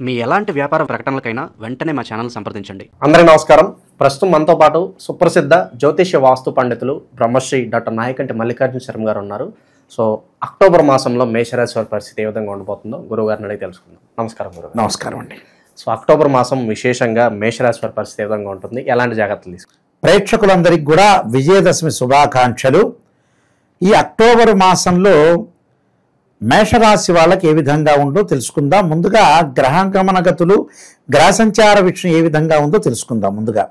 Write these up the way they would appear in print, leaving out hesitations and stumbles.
మీ ఎలాంటి వ్యాపార ప్రకటనలకైనా వెంటనే మా ఛానల్ సంప్రదించండి. అందరికీ నమస్కారం. ప్రస్తుతం మనతో పాటు సుప్రసిద్ధ జ్యోతిష్య వాస్తు పండితులు బ్రహ్మశ్రీ డాక్టర్ నాయకంటి మల్లికార్జున శర్మ గారు ఉన్నారు. సో అక్టోబర్ మాసంలో మేషరాశి వారి పరిస్థితి ఏ విధంగా ఉండబోతుందో గురువు గారిని అడిగి తెలుసుకుందాం. నమస్కారం గురువు. నమస్కారం అండి. సో అక్టోబర్ మాసం విశేషంగా మేషరాశి వారి పరిస్థితి ఏ విధంగా ఉంటుంది, ఎలాంటి జాగ్రత్తలు తీసుకుంటారు? ప్రేక్షకులందరికీ కూడా విజయదశమి శుభాకాంక్షలు. ఈ అక్టోబర్ మాసంలో మేషరాశి వాళ్ళకి ఏ విధంగా ఉందో తెలుసుకుందాం. ముందుగా గ్రహగమనగతులు, గ్రహ సంచార విషయం ఏ విధంగా ఉందో తెలుసుకుందాం. ముందుగా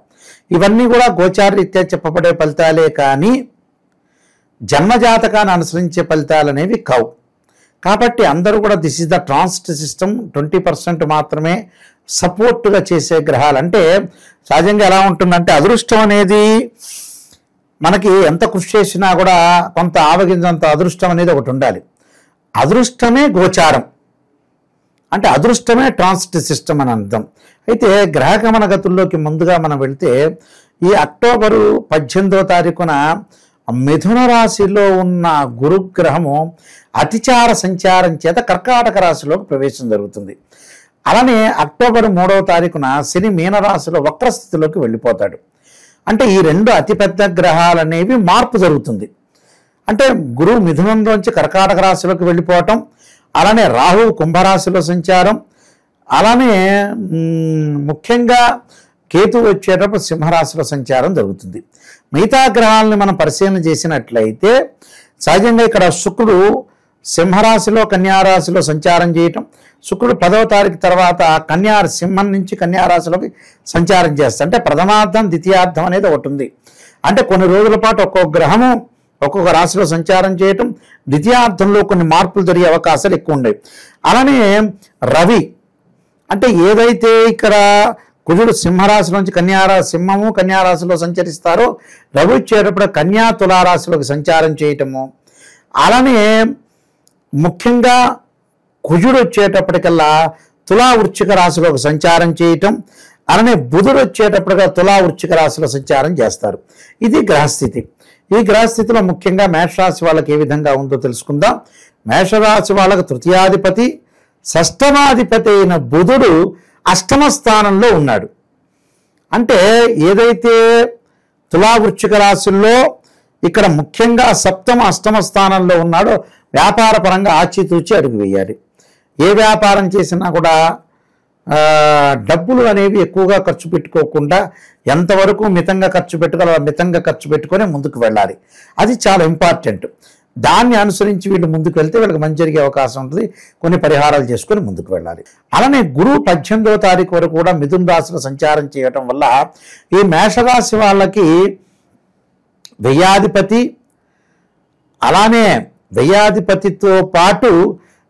ఇవన్నీ కూడా గోచారరీత్యా చెప్పబడే ఫలితాలే కానీ జన్మజాతకాన్ని అనుసరించే ఫలితాలు అనేవి కావు. కాబట్టి అందరూ కూడా this is the transit system. 20% మాత్రమే సపోర్ట్గా చేసే గ్రహాలు. అంటే సహజంగా ఎలా ఉంటుందంటే అదృష్టం అనేది మనకి ఎంత కృషి చేసినా కూడా కొంత ఆవగింజంత అదృష్టం అనేది ఒకటి ఉండాలి. అదృష్టమే గోచారం, అంటే అదృష్టమే ట్రాన్సిట్ సిస్టమ్ అని అర్థం. అయితే గ్రహగమన గతుల్లోకి ముందుగా మనం వెళితే ఈ అక్టోబరు 18వ తారీఖున మిథున రాశిలో ఉన్న గురుగ్రహము అతిచార సంచారం చేత కర్కాటక రాశిలోకి ప్రవేశం జరుగుతుంది. అలానే అక్టోబర్ 3వ తారీఖున శని మీనరాశిలో వక్రస్థితిలోకి వెళ్ళిపోతాడు. అంటే ఈ రెండు అతిపెద్ద గ్రహాలు అనేవి మార్పు జరుగుతుంది. అంటే గురువు మిథునంలోంచి కర్కాటక రాశిలోకి వెళ్ళిపోవటం, అలానే రాహువు కుంభరాశిలో సంచారం, అలానే ముఖ్యంగా కేతు వచ్చేటప్పుడు సింహరాశిలో సంచారం జరుగుతుంది. మిగతా గ్రహాలని మనం పరిశీలన చేసినట్లయితే సహజంగా ఇక్కడ శుక్రుడు సింహరాశిలో కన్యారాశిలో సంచారం చేయటం, శుక్రుడు 10వ తారీఖు తర్వాత సింహం నుంచి కన్యారాశిలోకి సంచారం చేస్తాడు. అంటే ప్రథమార్థం ద్వితీయార్థం అనేది ఒకటి ఉంది. అంటే కొన్ని రోజుల పాటు ఒక్కొక్క గ్రహము ఒక్కొక్క రాశిలో సంచారం చేయటం, ద్వితీయార్థంలో కొన్ని మార్పులు జరిగే అవకాశాలు ఎక్కువ ఉండేవి. అలానే రవి అంటే ఏదైతే ఇక్కడ కుజుడు సింహరాశి నుంచి సింహము కన్యారాశిలో సంచరిస్తారో రవి వచ్చేటప్పుడు కన్యా తులారాశిలోకి సంచారం చేయటము, అలానే ముఖ్యంగా కుజుడు వచ్చేటప్పటికల్లా తులా వృశ్చిక రాశిలోకి సంచారం చేయటం, అలానే బుధుడు వచ్చేటప్పటిగా తులా వృశ్చిక రాశిలో సంచారం చేస్తారు. ఇది గ్రహస్థితి. ఈ గ్రహస్థితిలో ముఖ్యంగా మేషరాశి వాళ్ళకి ఏ విధంగా ఉందో తెలుసుకుందాం. మేషరాశి వాళ్ళకు తృతీయాధిపతి షష్టమాధిపతి అయిన బుధుడు అష్టమ స్థానంలో ఉన్నాడు. అంటే ఏదైతే తులా వృశ్చిక రాశుల్లో ఇక్కడ ముఖ్యంగా సప్తమ అష్టమ స్థానంలో ఉన్నాడో వ్యాపార పరంగా ఆచితూచి అడుగు వేయాలి. ఏ వ్యాపారం చేసినా కూడా డబ్బులు అనేవి ఎక్కువగా ఖర్చు పెట్టుకోకుండా ఎంతవరకు మితంగా ఖర్చు పెట్టుకోవాలో మితంగా ఖర్చు పెట్టుకొని ముందుకు వెళ్ళాలి. అది చాలా ఇంపార్టెంట్. దాన్ని అనుసరించి వీళ్ళు ముందుకు వెళ్తే వీళ్ళకి మంచి జరిగే అవకాశం ఉంటుంది. కొన్ని పరిహారాలు చేసుకొని ముందుకు వెళ్ళాలి. అలానే గురువు 18వ తారీఖు వరకు కూడా మిథున రాశిలో సంచారం చేయటం వల్ల ఈ మేషరాశి వాళ్ళకి వ్యయాధిపతి, అలానే వ్యయాధిపతితో పాటు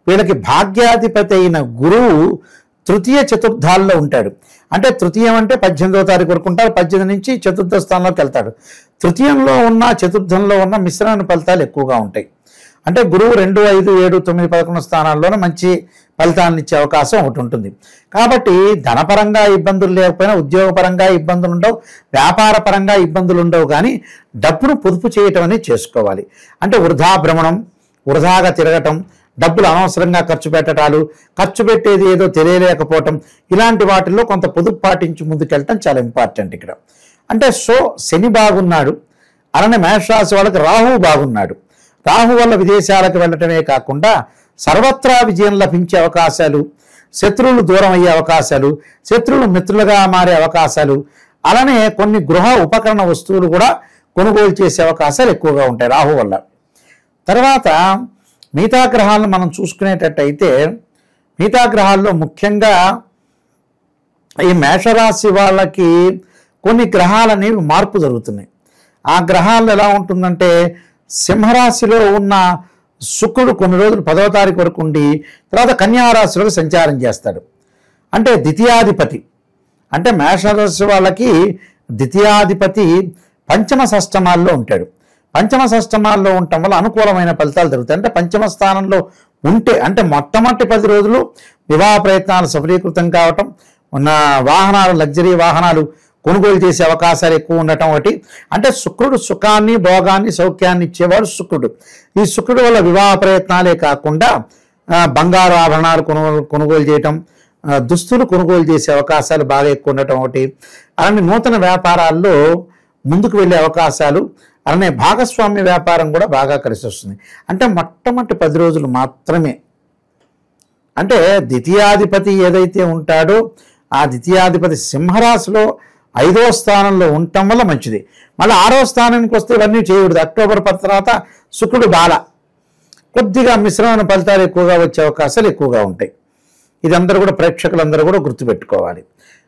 వీళ్ళకి భాగ్యాధిపతి అయిన గురువు తృతీయ చతుర్థాల్లో ఉంటాడు. అంటే తృతీయం అంటే 18వ తారీఖు వరకు ఉంటారు, 18 నుంచి చతుర్థ స్థానంలోకి వెళ్తాడు. తృతీయంలో ఉన్న చతుర్థంలో ఉన్న మిశ్రమ ఫలితాలు ఎక్కువగా ఉంటాయి. అంటే గురువు 2, 5, 7, 9, 11 స్థానాల్లోనే మంచి ఫలితాలను ఇచ్చే అవకాశం ఒకటి ఉంటుంది. కాబట్టి ధనపరంగా ఇబ్బందులు లేకపోయినా ఉద్యోగపరంగా ఇబ్బందులు ఉండవు, వ్యాపార పరంగా ఇబ్బందులు ఉండవు. కానీ డబ్బును పొదుపు చేయటం అనేది చేసుకోవాలి. అంటే వృధా భ్రమణం, వృధాగా తిరగటం, డబ్బులు అనవసరంగా ఖర్చు పెట్టడాలు, ఖర్చు పెట్టేది ఏదో తెలియలేకపోవటం, ఇలాంటి వాటిల్లో కొంత పొదుపు పాటించి ముందుకెళ్ళటం చాలా ఇంపార్టెంట్ ఇక్కడ. అంటే శని బాగున్నాడు, అలానే మేషరాశి వాళ్ళకి రాహువు బాగున్నాడు. రాహు వల్ల విదేశాలకు వెళ్ళటమే కాకుండా సర్వత్రా విజయం లభించే అవకాశాలు, శత్రువులు దూరం అయ్యే అవకాశాలు, శత్రువులు మిత్రులుగా మారే అవకాశాలు, అలానే కొన్ని గృహ ఉపకరణ వస్తువులు కూడా కొనుగోలు చేసే అవకాశాలు ఎక్కువగా ఉంటాయి రాహు వల్ల. తర్వాత మిగతా గ్రహాలను మనం చూసుకునేటట్టయితే మిగతా గ్రహాల్లో ముఖ్యంగా ఈ మేషరాశి వాళ్ళకి కొన్ని గ్రహాలు అనేవి మార్పు జరుగుతున్నాయి. ఆ గ్రహాలు ఎలా ఉంటుందంటే సింహరాశిలో ఉన్న శుక్రుడు కొన్ని రోజులు 10వ తారీఖు వరకు ఉండి తర్వాత కన్యారాశిలోకి సంచారం చేస్తాడు. అంటే ద్వితీయాధిపతి, అంటే మేషరాశి వాళ్ళకి ద్వితీయాధిపతి పంచమ షష్టమాల్లో ఉంటాడు. పంచమ షష్టమాల్లో ఉండటం వల్ల అనుకూలమైన ఫలితాలు జరుగుతాయి. అంటే పంచమ స్థానంలో ఉంటే అంటే మొట్టమొదటి 10 రోజులు వివాహ ప్రయత్నాలు సఫలీకృతం కావటం, ఉన్న వాహనాలు లగ్జరీ వాహనాలు కొనుగోలు చేసే అవకాశాలు ఎక్కువ ఉండటం ఒకటి. అంటే శుక్రుడు సుఖాన్ని భోగాన్ని సౌఖ్యాన్ని ఇచ్చేవాడు శుక్రుడు. ఈ శుక్రుడు వల్ల వివాహ ప్రయత్నాలే కాకుండా బంగారు ఆభరణాలు కొనుగోలు చేయటం, దుస్తులు కొనుగోలు చేసే అవకాశాలు బాగా ఎక్కువ ఉండటం ఒకటి, అలానే నూతన వ్యాపారాల్లో ముందుకు వెళ్ళే అవకాశాలు, అలానే భాగస్వామ్య వ్యాపారం కూడా బాగా కలిసి వస్తుంది. అంటే మొట్టమొదటి 10 రోజులు మాత్రమే. అంటే ద్వితీయాధిపతి ఏదైతే ఉంటాడో ఆ ద్వితీయాధిపతి సింహరాశిలో 5వ స్థానంలో ఉండటం వల్ల మంచిది. మళ్ళీ 6వ స్థానానికి వస్తే ఇవన్నీ చేయకూడదు. అక్టోబర్ 10 తర్వాత శుక్రుడు బాల, కొద్దిగా మిశ్రమైన ఫలితాలు ఎక్కువగా వచ్చే అవకాశాలు ఎక్కువగా ఉంటాయి. ఇది అందరూ కూడా ప్రేక్షకులందరూ కూడా గుర్తుపెట్టుకోవాలి.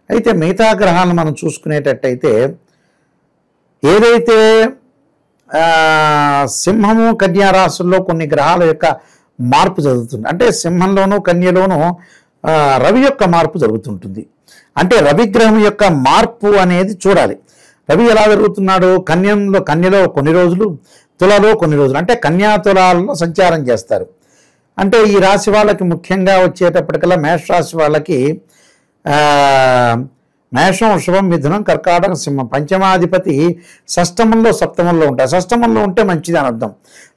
అయితే మిగతా గ్రహాలను మనం చూసుకునేటట్టయితే ఏదైతే సింహము కన్యా రాశుల్లో కొన్ని గ్రహాల యొక్క మార్పు జరుగుతుంది. అంటే సింహంలోనూ కన్యలోనూ రవి యొక్క మార్పు జరుగుతుంటుంది. అంటే రవి గ్రహం యొక్క మార్పు అనేది చూడాలి. రవి ఎలా జరుగుతున్నాడు, కన్యలో కొన్ని రోజులు, తులలో కొన్ని రోజులు, అంటే కన్యా తులాలలో సంచారం చేస్తారు. అంటే ఈ రాశి వాళ్ళకి ముఖ్యంగా వచ్చేటప్పటికల్లా మేషరాశి వాళ్ళకి మేషం, వృషభం, మిథునం, కర్కాటక, సింహం పంచమాధిపతి షష్టమంలో సప్తమంలో ఉంటాడు. షష్టమంలో ఉంటే మంచిది అని అర్థం.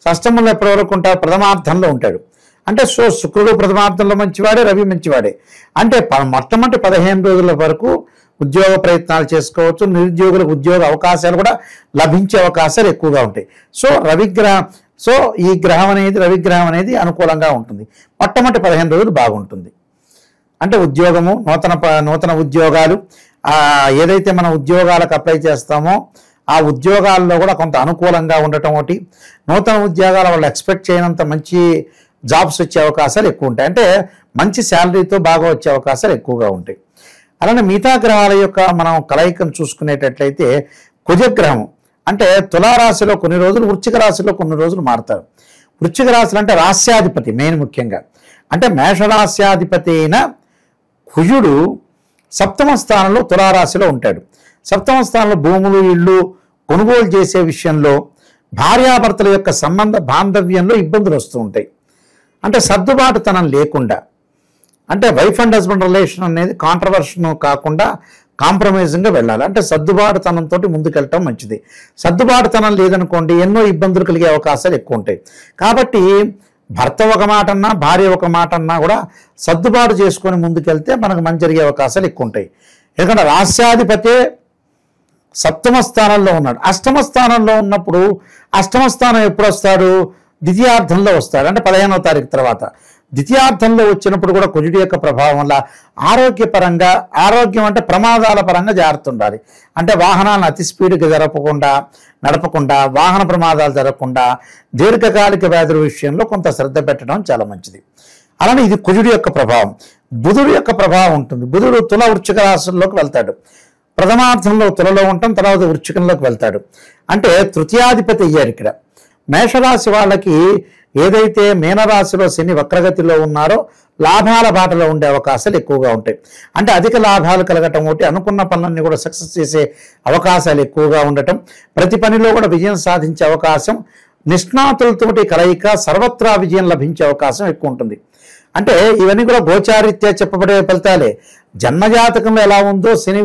షష్టమంలో ఎప్పటి వరకు ఉంటాడు, ప్రథమార్థంలో ఉంటాడు. అంటే శుక్రుడు ప్రథమార్థంలో మంచివాడే, రవి మంచివాడే. అంటే మొట్టమొదటి 15 రోజుల వరకు ఉద్యోగ ప్రయత్నాలు చేసుకోవచ్చు. నిరుద్యోగులకు ఉద్యోగ అవకాశాలు కూడా లభించే అవకాశాలు ఎక్కువగా ఉంటాయి. ఈ గ్రహం అనేది రవిగ్రహం అనేది అనుకూలంగా ఉంటుంది. మొట్టమొదటి 15 రోజులు బాగుంటుంది. అంటే ఉద్యోగము, నూతన ఉద్యోగాలు, ఏదైతే మనం ఉద్యోగాలకు అప్లై చేస్తామో ఆ ఉద్యోగాల్లో కూడా కొంత అనుకూలంగా ఉండటం ఒకటి, నూతన ఉద్యోగాల వాళ్ళు ఎక్స్పెక్ట్ చేయనంత మంచి జాబ్స్ వచ్చే అవకాశాలు ఎక్కువ ఉంటాయి. అంటే మంచి శాలరీతో బాగా వచ్చే అవకాశాలు ఎక్కువగా ఉంటాయి. అలానే మిగతా గ్రహాల యొక్క మనం కలయికను చూసుకునేటట్లయితే కుజగ్రహం అంటే తులారాశిలో కొన్ని రోజులు, వృశ్చిక రాశిలో కొన్ని రోజులు మారుతారు. వృశ్చిక రాశులు అంటే రాస్యాధిపతి మెయిన్ ముఖ్యంగా. అంటే మేషరాస్యాధిపతి అయిన కుజుడు 7వ స్థానంలో తులారాశిలో ఉంటాడు. 7వ స్థానంలో భూములు, ఇళ్ళు కొనుగోలు చేసే విషయంలో, భార్యాభర్తల యొక్క సంబంధ బాంధవ్యంలో ఇబ్బందులు వస్తూ ఉంటాయి. అంటే సర్దుబాటుతనం లేకుండా, అంటే వైఫ్ అండ్ హస్బెండ్ రిలేషన్ అనేది కాంట్రవర్షన్ కాకుండా కాంప్రమైజింగ్గా వెళ్ళాలి. అంటే సర్దుబాటుతనంతో ముందుకెళ్ళటం మంచిది. సర్దుబాటుతనం లేదనుకోండి ఎన్నో ఇబ్బందులు కలిగే అవకాశాలు ఎక్కువ ఉంటాయి. కాబట్టి భర్త ఒక మాట అన్నా, భార్య ఒక మాట అన్నా కూడా సర్దుబాటు చేసుకొని ముందుకెళ్తే మనకు మంచి జరిగే అవకాశాలు ఎక్కువ ఉంటాయి. ఎందుకంటే రాస్యాధిపతే 7వ స్థానంలో ఉన్నాడు. 8వ స్థానంలో ఉన్నప్పుడు, 8వ స్థానం ఎప్పుడు వస్తాడు, ద్వితీయార్థంలో వస్తాడు. అంటే 15వ తారీఖు తర్వాత ద్వితీయార్థంలో వచ్చినప్పుడు కూడా కుజుడి యొక్క ప్రభావం వల్ల ఆరోగ్యపరంగా, ఆరోగ్యం అంటే ప్రమాదాల పరంగా జాగ్రత్త ఉండాలి. అంటే వాహనాలను అతి స్పీడ్గా నడపకుండా, వాహన ప్రమాదాలు జరగకుండా, దీర్ఘకాలిక వ్యాధుల విషయంలో కొంత శ్రద్ధ పెట్టడం చాలా మంచిది. అలానే ఇది కుజుడి యొక్క ప్రభావం. బుధుడి యొక్క ప్రభావం ఉంటుంది. బుధుడు తుల, వృశ్చిక రాశుల్లోకి వెళ్తాడు. ప్రథమార్థంలో తులలో ఉంటాం, తర్వాత వృశ్చికంలోకి వెళ్తాడు. అంటే తృతీయాధిపతి అయ్యాడు ఇక్కడ. మేషరాశి వాళ్ళకి ఏదైతే మీనరాశిలో శని వక్రగతిలో ఉన్నారో లాభాల బాటలో ఉండే అవకాశాలు ఎక్కువగా ఉంటాయి. అంటే అధిక లాభాలు కలగటం ఒకటి, అనుకున్న పనులన్నీ కూడా సక్సెస్ చేసే అవకాశాలు ఎక్కువగా ఉండటం, ప్రతి పనిలో కూడా విజయం సాధించే అవకాశం, నిష్ణాతులతోటి కలయిక, సర్వత్రా విజయం లభించే అవకాశం ఎక్కువ ఉంటుంది. అంటే ఇవన్నీ కూడా గోచారీత్యా చెప్పబడే ఫలితాలే. జన్మజాతకంలో ఎలా ఉందో, శని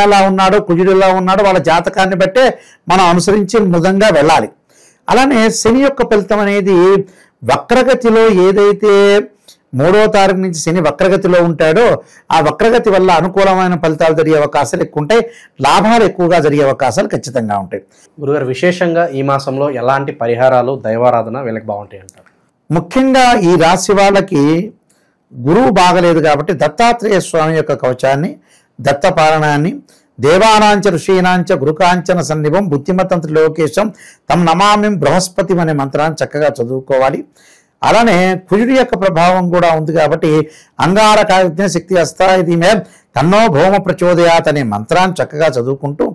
ఎలా ఉన్నాడో, కుజుడు ఎలా ఉన్నాడో వాళ్ళ జాతకాన్ని బట్టే మనం అనుసరించి మృదంగా వెళ్ళాలి. అలానే శని యొక్క ఫలితం అనేది వక్రగతిలో, ఏదైతే 3వ తారీఖు నుంచి శని వక్రగతిలో ఉంటాడో ఆ వక్రగతి వల్ల అనుకూలమైన ఫలితాలు జరిగే అవకాశాలు ఎక్కువ ఉంటాయి. లాభాలు ఎక్కువగా జరిగే అవకాశాలు ఖచ్చితంగా ఉంటాయి. గురుగారు, విశేషంగా ఈ మాసంలో ఎలాంటి పరిహారాలు, దైవారాధన వీళ్ళకి బాగుంటాయి అంటారు? ముఖ్యంగా ఈ రాశి వాళ్ళకి గురువు బాగలేదు కాబట్టి దత్తాత్రేయ స్వామి యొక్క కవచాన్ని, దత్తపారాయణాన్ని, దేవానాంచ ఋషీనాంచ గురుకాంచన సన్నిభం బుద్ధిమతం త్రిలోకేశం తం నమామి బృహస్పతి అనే మంత్రాన్ని చక్కగా చదువుకోవాలి. అలానే కుజుడి యొక్క ప్రభావం కూడా ఉంది కాబట్టి అంగారకాగ్ని శక్తి అస్తాయి మే తన్నో భౌమ ప్రచోదయాత్ అనే మంత్రాన్ని చక్కగా చదువుకుంటూ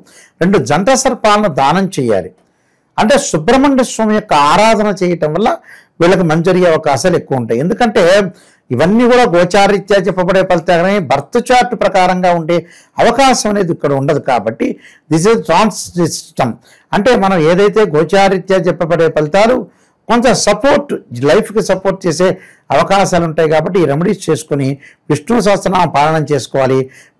2 జంట సర్పాలను దానం చేయాలి. అంటే సుబ్రహ్మణ్య స్వామి యొక్క ఆరాధన చేయటం వల్ల వీళ్ళకి మంచి జరిగే అవకాశాలు ఎక్కువ ఉంటాయి. ఎందుకంటే ఇవన్నీ కూడా గోచారీత్యా చెప్పబడే ఫలితాలు, బర్త్ చార్ట్ ప్రకారంగా ఉండే అవకాశం అనేది ఇక్కడ ఉండదు. కాబట్టి దిస్ ఇస్ ట్రాన్స్ సిస్టమ్. అంటే మనం ఏదైతే గోచారీత్యా చెప్పబడే ఫలితాలు కొంచెం సపోర్ట్, లైఫ్కి సపోర్ట్ చేసే అవకాశాలు ఉంటాయి. కాబట్టి ఈ రెమెడీస్ చేసుకుని విష్ణు సహస్రనామ పాలన చేసుకోవాలి.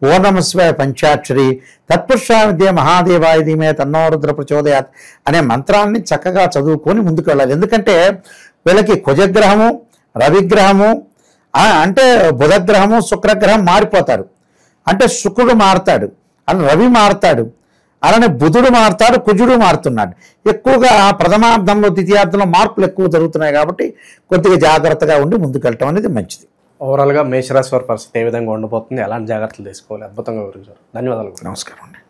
ఓం నమః శివాయ పంచాక్షరి, తత్పురుషాయ విద్యే మహాదేవాయ ధీమహి తన్నో రుద్ర ప్రచోదయాత్ అనే మంత్రాన్ని చక్కగా చదువుకొని ముందుకు వెళ్ళాలి. ఎందుకంటే వీళ్ళకి కుజగ్రహము, రవిగ్రహము, అంటే బుధగ్రహము శుక్రగ్రహం మారిపోతారు. అంటే శుక్రుడు మారుతాడు, అలా రవి మారుతాడు, అలానే బుధుడు మారుతాడు, కుజుడు మారుతున్నాడు. ఎక్కువగా ప్రథమార్థంలో ద్వితీయార్థంలో మార్పులు ఎక్కువ జరుగుతున్నాయి కాబట్టి కొద్దిగా జాగ్రత్తగా ఉండి ముందుకెళ్ళటం అనేది మంచిది. ఓవరాల్గా మేషరాశి వారి పరిస్థితి ఏ విధంగా ఉండబోతుంది, ఎలాంటి జాగ్రత్తలు తీసుకోవాలి, అద్భుతంగా వివరించారు. ధన్యవాదాలు. నమస్కారం అండి.